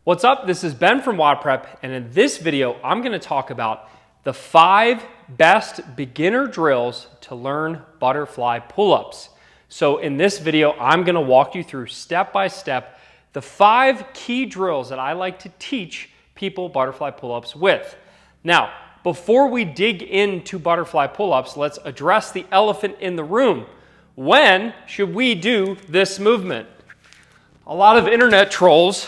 What's up? This is Ben from WODprep, and in this video, I'm going to talk about the 5 best beginner drills to learn butterfly pull-ups. So in this video, I'm going to walk you through step by step the 5 key drills that I like to teach people butterfly pull-ups with. Now, before we dig into butterfly pull-ups, let's address the elephant in the room. When should we do this movement? A lot of internet trolls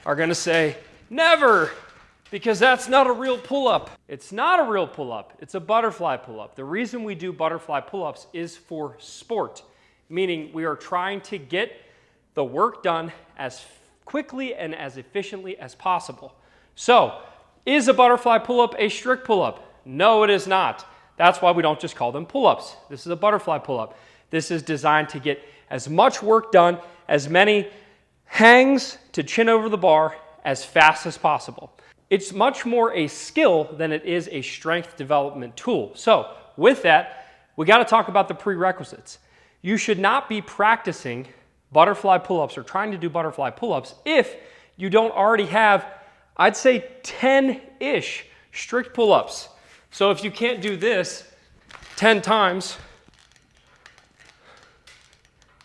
are going to say, never, because that's not a real pull-up. It's not a real pull-up. It's a butterfly pull-up. The reason we do butterfly pull-ups is for sport, meaning we are trying to get the work done as quickly and as efficiently as possible. So, is a butterfly pull-up a strict pull-up? No, it is not. That's why we don't just call them pull-ups. This is a butterfly pull-up. This is designed to get as much work done, as many hangs to chin over the bar as fast as possible. It's much more a skill than it is a strength development tool. So with that, we got to talk about the prerequisites. You should not be practicing butterfly pull-ups or trying to do butterfly pull-ups if you don't already have, I'd say 10-ish strict pull-ups. So if you can't do this 10 times,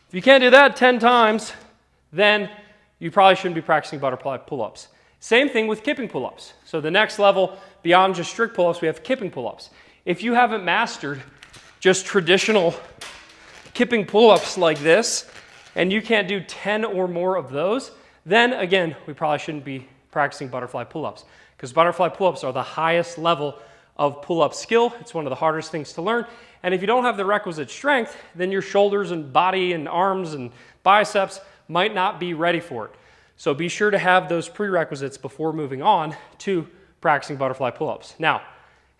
if you can't do that 10 times, then you probably shouldn't be practicing butterfly pull-ups. Same thing with kipping pull-ups. So the next level beyond just strict pull-ups, we have kipping pull-ups. If you haven't mastered just traditional kipping pull-ups like this, and you can't do 10 or more of those, then again, we probably shouldn't be practicing butterfly pull-ups, because butterfly pull-ups are the highest level of pull-up skill. It's one of the hardest things to learn. And if you don't have the requisite strength, then your shoulders and body and arms and biceps might not be ready for it. So be sure to have those prerequisites before moving on to practicing butterfly pull-ups. Now,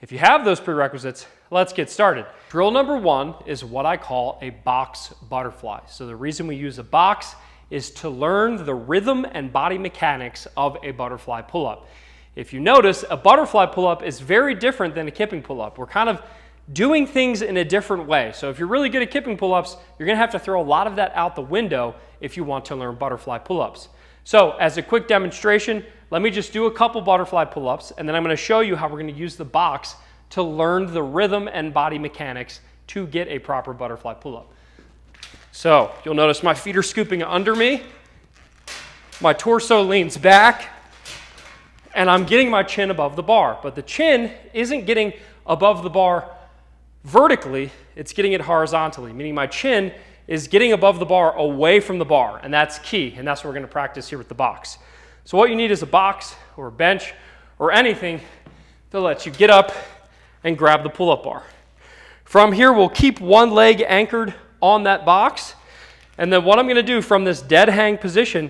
if you have those prerequisites, let's get started. Drill number 1 is what I call a box butterfly. So the reason we use a box is to learn the rhythm and body mechanics of a butterfly pull-up. If you notice, a butterfly pull-up is very different than a kipping pull-up. We're kind of doing things in a different way. So if you're really good at kipping pull-ups, you're going to have to throw a lot of that out the window if you want to learn butterfly pull-ups. So as a quick demonstration, let me just do a couple butterfly pull-ups, and then I'm going to show you how we're going to use the box to learn the rhythm and body mechanics to get a proper butterfly pull-up. So you'll notice my feet are scooping under me, my torso leans back, and I'm getting my chin above the bar. But the chin isn't getting above the bar vertically, it's getting it horizontally, meaning my chin is getting above the bar away from the bar, and that's key, and that's what we're going to practice here with the box. So what you need is a box or a bench or anything that lets you get up and grab the pull-up bar. From here, we'll keep one leg anchored on that box, and then what I'm going to do from this dead hang position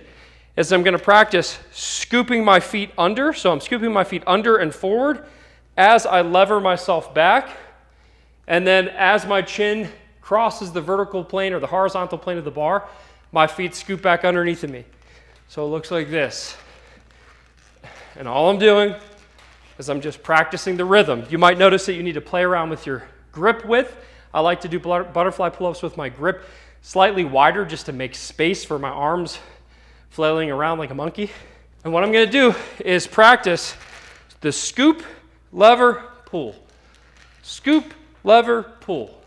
is I'm going to practice scooping my feet under. So I'm scooping my feet under and forward as I lever myself back, and then as my chin crosses the vertical plane or the horizontal plane of the bar, my feet scoop back underneath of me. So it looks like this. And all I'm doing is I'm just practicing the rhythm. You might notice that you need to play around with your grip width. I like to do butterfly pull-ups with my grip slightly wider just to make space for my arms flailing around like a monkey. And what I'm going to do is practice the scoop, lever, pull. Scoop, lever, pull.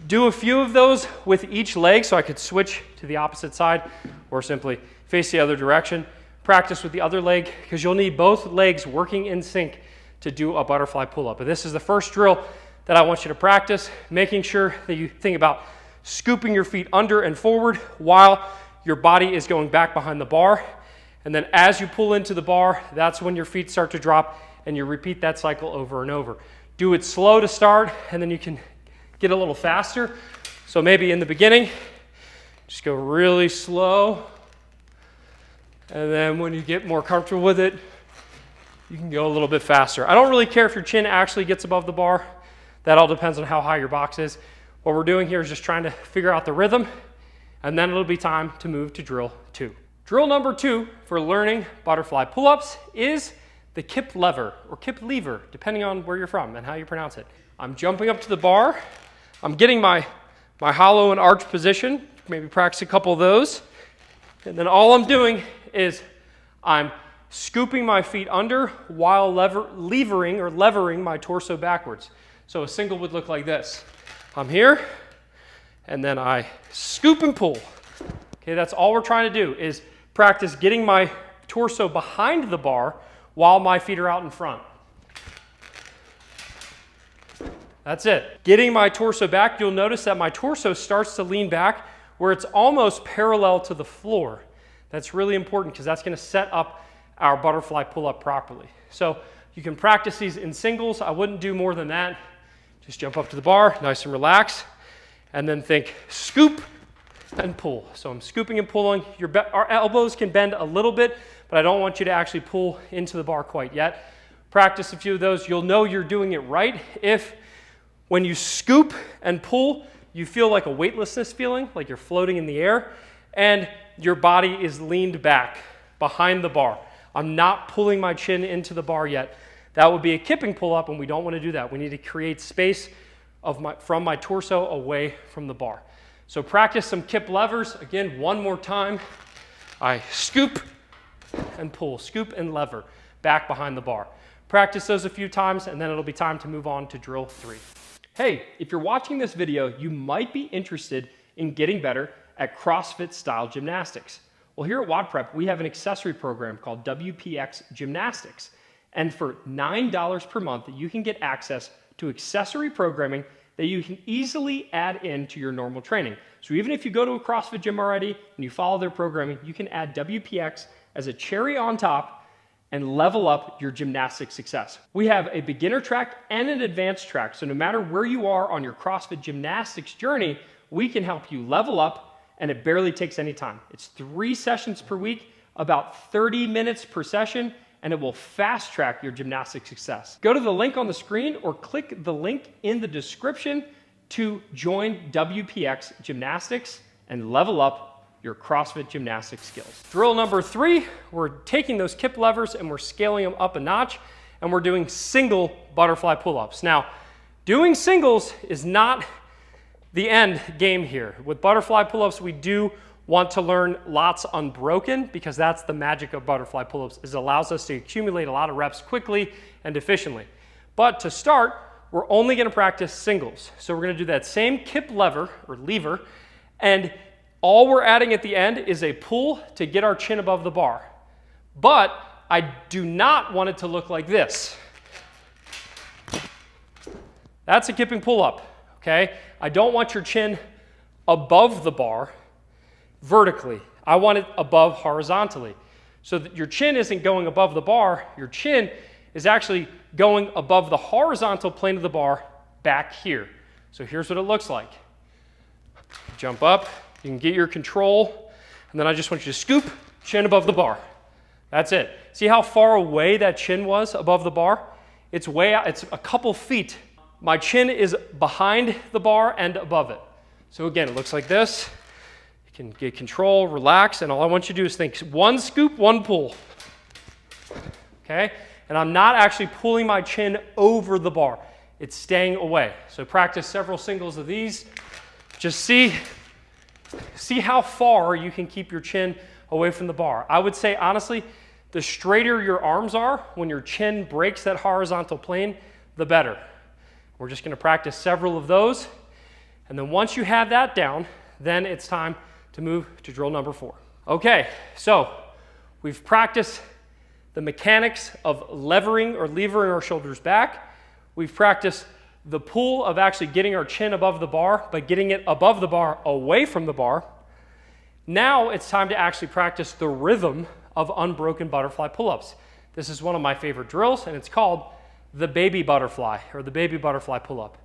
Do a few of those with each leg so I could switch to the opposite side or simply face the other direction. Practice with the other leg because you'll need both legs working in sync to do a butterfly pull-up. And this is the first drill that I want you to practice, making sure that you think about scooping your feet under and forward while your body is going back behind the bar. And then as you pull into the bar, that's when your feet start to drop, and you repeat that cycle over and over. Do it slow to start, and then you can get a little faster. So maybe in the beginning, just go really slow. And then when you get more comfortable with it, you can go a little bit faster. I don't really care if your chin actually gets above the bar. That all depends on how high your box is. What we're doing here is just trying to figure out the rhythm, and then it'll be time to move to drill 2. Drill number 2 for learning butterfly pull-ups is the Kip Lever, or Kip Lever, depending on where you're from and how you pronounce it. I'm jumping up to the bar. I'm getting my hollow and arch position, maybe practice a couple of those. And then all I'm doing is I'm scooping my feet under while levering my torso backwards. So a single would look like this. I'm here, and then I scoop and pull. Okay, that's all we're trying to do is practice getting my torso behind the bar while my feet are out in front. That's it. Getting my torso back, you'll notice that my torso starts to lean back where it's almost parallel to the floor. That's really important because that's going to set up our butterfly pull-up properly. So you can practice these in singles. I wouldn't do more than that. Just jump up to the bar, nice and relax, and then think scoop and pull. So I'm scooping and pulling. Our elbows can bend a little bit, but I don't want you to actually pull into the bar quite yet. Practice a few of those. You'll know you're doing it right if when you scoop and pull, you feel like a weightlessness feeling, like you're floating in the air, and your body is leaned back behind the bar. I'm not pulling my chin into the bar yet. That would be a kipping pull-up, and we don't want to do that. We need to create space from my torso away from the bar. So practice some kip levers. Again, one more time. I scoop and pull, scoop and lever back behind the bar. Practice those a few times, and then it'll be time to move on to drill 3. Hey, if you're watching this video, you might be interested in getting better at CrossFit style gymnastics. Well, here at WODprep, we have an accessory program called WPX Gymnastics. And for $9 per month, you can get access to accessory programming that you can easily add into your normal training. So even if you go to a CrossFit gym already and you follow their programming, you can add WPX as a cherry on top and level up your gymnastic success. We have a beginner track and an advanced track. So no matter where you are on your CrossFit gymnastics journey, we can help you level up, and it barely takes any time. It's 3 sessions per week, about 30 minutes per session, and it will fast track your gymnastic success. Go to the link on the screen or click the link in the description to join WPX Gymnastics and level up your CrossFit gymnastic skills. Drill number 3, we're taking those kip levers and we're scaling them up a notch, and we're doing single butterfly pull-ups. Now, doing singles is not the end game here. With butterfly pull-ups, we do want to learn lots unbroken, because that's the magic of butterfly pull-ups, is it allows us to accumulate a lot of reps quickly and efficiently. But to start, we're only going to practice singles. So we're going to do that same kip lever or lever, and all we're adding at the end is a pull to get our chin above the bar. But I do not want it to look like this. That's a kipping pull-up, okay? I don't want your chin above the bar vertically. I want it above horizontally. So that your chin isn't going above the bar, your chin is actually going above the horizontal plane of the bar back here. So here's what it looks like. Jump up, you can get your control, and then I just want you to scoop, chin above the bar. That's it. See how far away that chin was above the bar? It's way out, it's a couple feet. My chin is behind the bar and above it. So again, it looks like this. You can get control, relax, and all I want you to do is think 1 scoop, 1 pull. Okay? And I'm not actually pulling my chin over the bar. It's staying away. So practice several singles of these. Just see how far you can keep your chin away from the bar. I would say, honestly, the straighter your arms are when your chin breaks that horizontal plane, the better. We're just going to practice several of those. And then once you have that down, then it's time to move to drill number 4. Okay, so we've practiced the mechanics of levering or levering our shoulders back. We've practiced the pull of actually getting our chin above the bar, but getting it above the bar away from the bar. Now it's time to actually practice the rhythm of unbroken butterfly pull-ups. This is one of my favorite drills, and it's called the baby butterfly or the baby butterfly pull-up.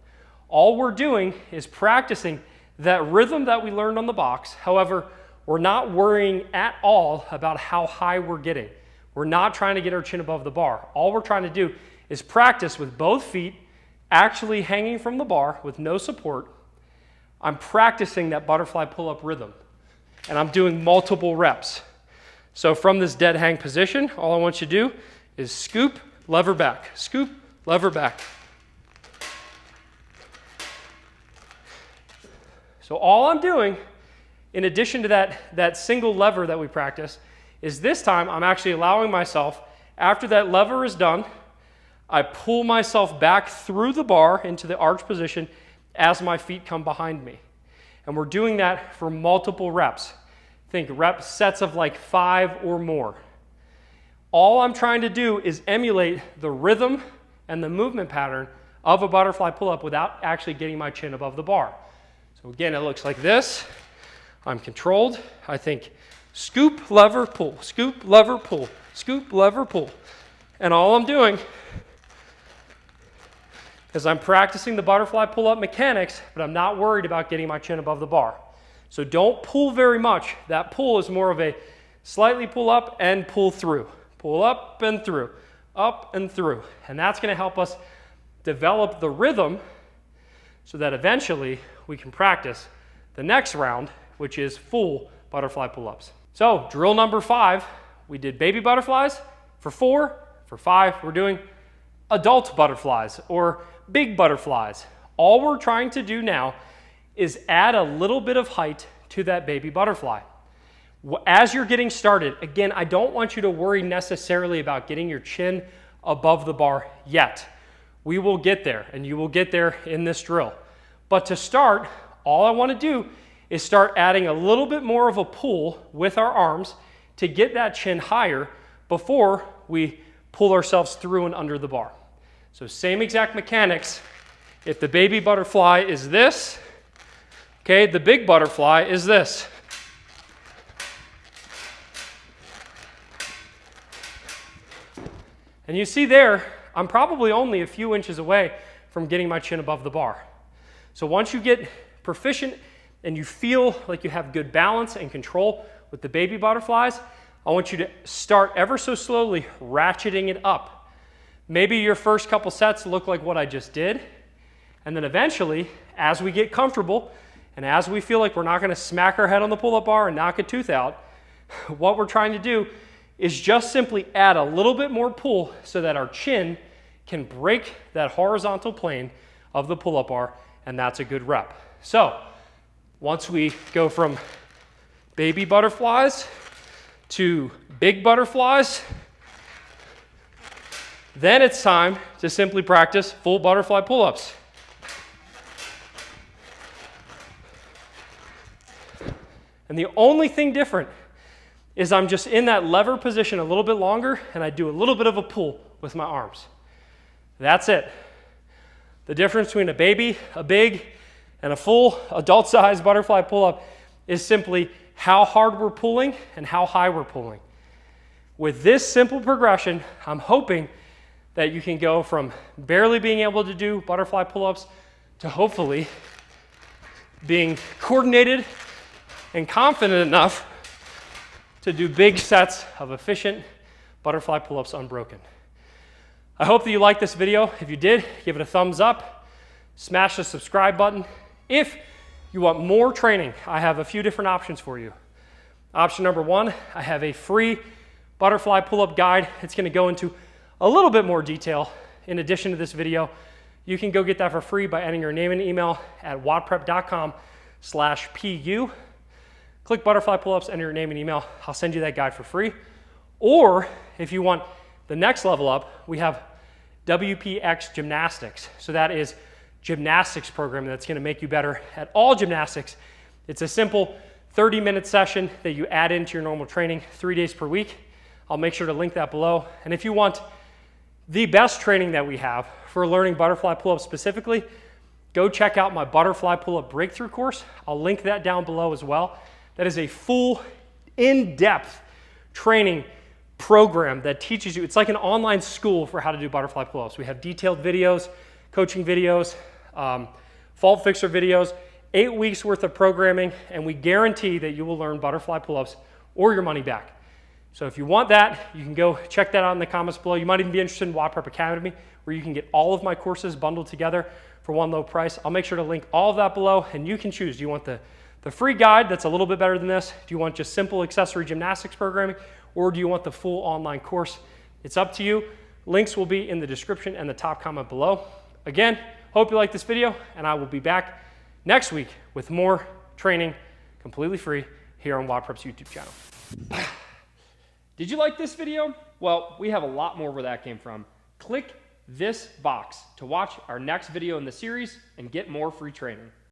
All we're doing is practicing that rhythm that we learned on the box. However, we're not worrying at all about how high we're getting. We're not trying to get our chin above the bar. All we're trying to do is practice with both feet actually hanging from the bar with no support. I'm practicing that butterfly pull-up rhythm, and I'm doing multiple reps. So from this dead hang position, all I want you to do is scoop, lever back, scoop, lever back. So all I'm doing, in addition to that single lever that we practice, is this time I'm actually allowing myself, after that lever is done, I pull myself back through the bar into the arch position as my feet come behind me. And we're doing that for multiple reps. Think rep sets of like 5 or more. All I'm trying to do is emulate the rhythm and the movement pattern of a butterfly pull-up without actually getting my chin above the bar. So again, it looks like this. I'm controlled. I think scoop, lever, pull, scoop, lever, pull, scoop, lever, pull. And all I'm doing is I'm practicing the butterfly pull-up mechanics, but I'm not worried about getting my chin above the bar. So don't pull very much. That pull is more of a slightly pull up and pull through. Pull up and through, up and through. And that's going to help us develop the rhythm so that eventually we can practice the next round, which is full butterfly pull-ups. So drill number 5, we did baby butterflies. For 4, for 5, we're doing adult butterflies or big butterflies. All we're trying to do now is add a little bit of height to that baby butterfly. As you're getting started, again, I don't want you to worry necessarily about getting your chin above the bar yet. We will get there, and you will get there in this drill. But to start, all I want to do is start adding a little bit more of a pull with our arms to get that chin higher before we pull ourselves through and under the bar. So same exact mechanics. If the baby butterfly is this, okay, the big butterfly is this. And you see there, I'm probably only a few inches away from getting my chin above the bar. So once you get proficient and you feel like you have good balance and control with the baby butterflies, I want you to start ever so slowly ratcheting it up. Maybe your first couple sets look like what I just did, and then eventually, as we get comfortable and as we feel like we're not going to smack our head on the pull-up bar and knock a tooth out, what we're trying to do is just simply add a little bit more pull so that our chin can break that horizontal plane of the pull-up bar, and that's a good rep. So once we go from baby butterflies to big butterflies, then it's time to simply practice full butterfly pull-ups. And the only thing different is I'm just in that lever position a little bit longer, and I do a little bit of a pull with my arms. That's it. The difference between a baby, a big, and a full adult-sized butterfly pull-up is simply how hard we're pulling and how high we're pulling. With this simple progression, I'm hoping that you can go from barely being able to do butterfly pull-ups to hopefully being coordinated and confident enough to do big sets of efficient butterfly pull-ups unbroken. I hope that you liked this video. If you did, give it a thumbs up, smash the subscribe button. If you want more training, I have a few different options for you. Option number 1, I have a free butterfly pull-up guide. It's going to go into a little bit more detail in addition to this video. You can go get that for free by entering your name and email at WODprep.com/PU. Click butterfly pull-ups, enter your name and email. I'll send you that guide for free. Or if you want the next level up, we have WPX Gymnastics. So that is gymnastics program that's going to make you better at all gymnastics. It's a simple 30-minute session that you add into your normal training 3 days per week. I'll make sure to link that below. And if you want the best training that we have for learning butterfly pull-ups specifically, go check out my butterfly pull-up breakthrough course. I'll link that down below as well. That is a full, in-depth training program that teaches you. It's like an online school for how to do butterfly pull-ups. We have detailed videos, coaching videos, fault fixer videos, 8 weeks worth of programming, and we guarantee that you will learn butterfly pull-ups or your money back. So if you want that, you can go check that out in the comments below. You might even be interested in WODprep Academy, where you can get all of my courses bundled together for one low price. I'll make sure to link all of that below, and you can choose. Do you want the free guide that's a little bit better than this? Do you want just simple accessory gymnastics programming? Or do you want the full online course? It's up to you. Links will be in the description and the top comment below. Again, hope you like this video, and I will be back next week with more training completely free here on WODprep's YouTube channel. Did you like this video? Well, we have a lot more where that came from. Click this box to watch our next video in the series and get more free training.